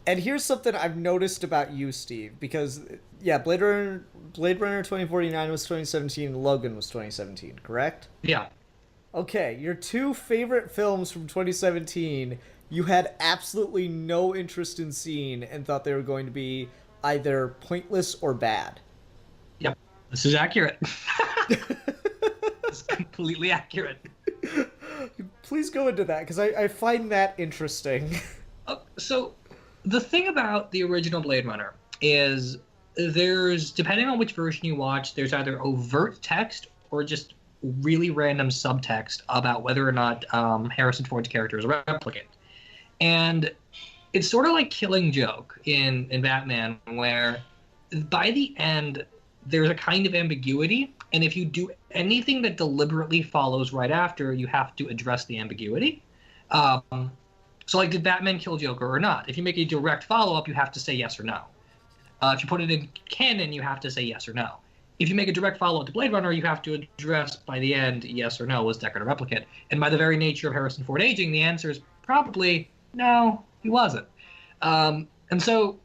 And here's something I've noticed about you, Steve, because yeah, Blade Runner 2049 was 2017, Logan was 2017, correct? Yeah. Okay, your two favorite films from 2017, you had absolutely no interest in seeing and thought they were going to be either pointless or bad. Yep. This is accurate. It's completely accurate. Please go into that because I find that interesting. So the thing about the original Blade Runner is there's, depending on which version you watch, there's either overt text or just really random subtext about whether or not Harrison Ford's character is a replicant. And it's sort of like Killing Joke in Batman, where by the end there's a kind of ambiguity, and if you do anything that deliberately follows right after, you have to address the ambiguity. So, like, did Batman kill Joker or not? If you make a direct follow-up, you have to say yes or no. If you put it in canon, you have to say yes or no. If you make a direct follow-up to Blade Runner, you have to address by the end yes or no, was Deckard a replicant? And by the very nature of Harrison Ford aging, the answer is probably no, he wasn't. And so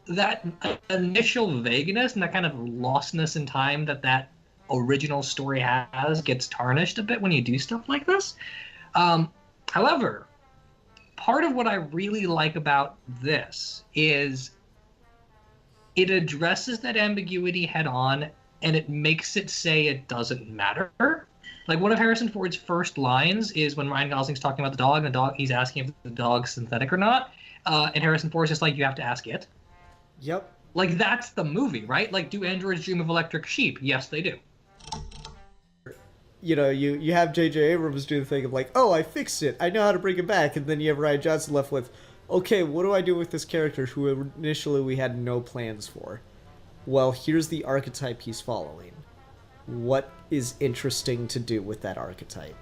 that initial vagueness and that kind of lostness in time that original story has gets tarnished a bit when you do stuff like this. However, part of what I really like about this is it addresses that ambiguity head on, and it makes it say it doesn't matter. Like, one of Harrison Ford's first lines is when Ryan Gosling's talking about the dog, he's asking if the dog's synthetic or not, and Harrison Ford's just like, you have to ask it. Yep. Like, that's the movie, right? Like, do androids dream of electric sheep? Yes, they do. You know, you have J.J. Abrams do the thing of like, oh, I fixed it, I know how to bring it back, and then you have Ryan Johnson left with, okay, what do I do with this character who initially we had no plans for? Well, here's the archetype he's following. What is interesting to do with that archetype?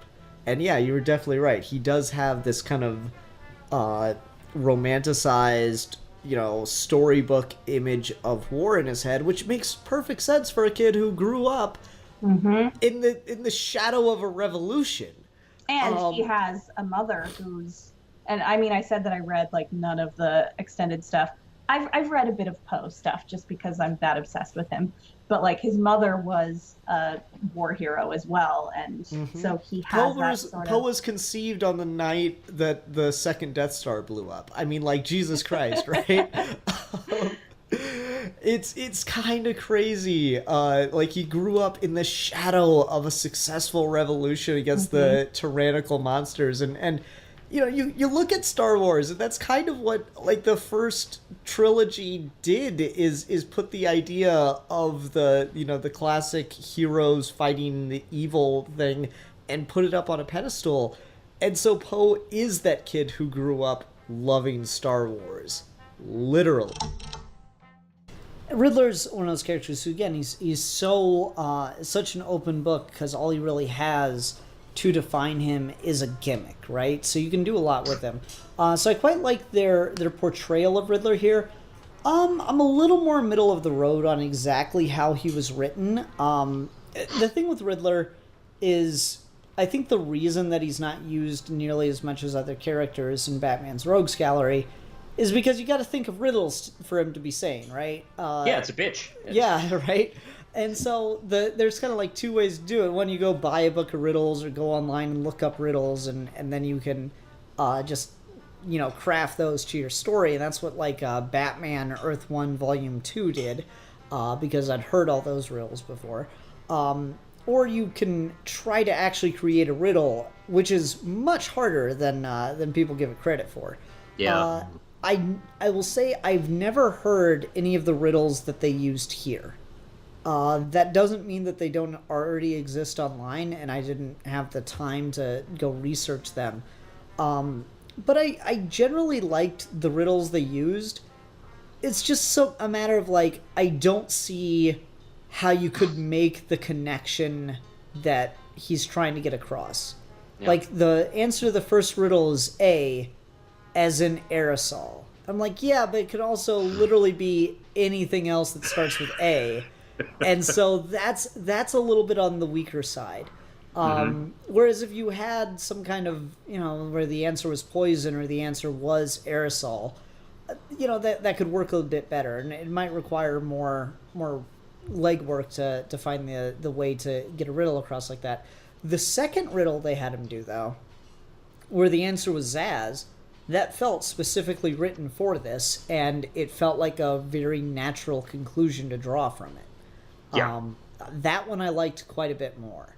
And yeah, you were definitely right. He does have this kind of romanticized, storybook image of war in his head, which makes perfect sense for a kid who grew up in the shadow of a revolution. And he has a mother who's, and I mean, I said that I read like none of the extended stuff. I've read a bit of Poe stuff just because I'm that obsessed with him. But like his mother was a war hero as well, and so he has that sort of. Poe was conceived on the night that the second Death Star blew up. I mean, like, Jesus Christ, right? It's kind of crazy. Like, he grew up in the shadow of a successful revolution against the tyrannical monsters, and you look at Star Wars, and that's kind of what, like, the first trilogy did, is put the idea of the classic heroes fighting the evil thing and put it up on a pedestal. And so Poe is that kid who grew up loving Star Wars. Literally. Riddler's one of those characters who, again, he's so such an open book because all he really has to define him is a gimmick, right? So you can do a lot with him. So I quite like their portrayal of Riddler here. I'm a little more middle of the road on exactly how he was written. The thing with Riddler is, I think the reason that he's not used nearly as much as other characters in Batman's Rogues Gallery is because you got to think of riddles for him to be saying, right? Yeah, it's a bitch. Yeah, right? And so there's kind of like two ways to do it. One, you go buy a book of riddles or go online and look up riddles, and then you can just, craft those to your story. And that's what, like, Batman Earth 1 Volume 2 did, because I'd heard all those riddles before. Or you can try to actually create a riddle, which is much harder than people give it credit for. Yeah. I will say I've never heard any of the riddles that they used here. That doesn't mean that they don't already exist online, and I didn't have the time to go research them. But I generally liked the riddles they used. It's just a matter of, like, I don't see how you could make the connection that he's trying to get across. Yeah. Like, the answer to the first riddle is A, as in aerosol. I'm like, yeah, but it could also literally be anything else that starts with A. And so that's a little bit on the weaker side. Whereas if you had some kind of, where the answer was poison or the answer was aerosol, that could work a little bit better, and it might require more legwork to find the way to get a riddle across like that. The second riddle they had him do, though, where the answer was Zaz, that felt specifically written for this, and it felt like a very natural conclusion to draw from it. Yeah. That one I liked quite a bit more.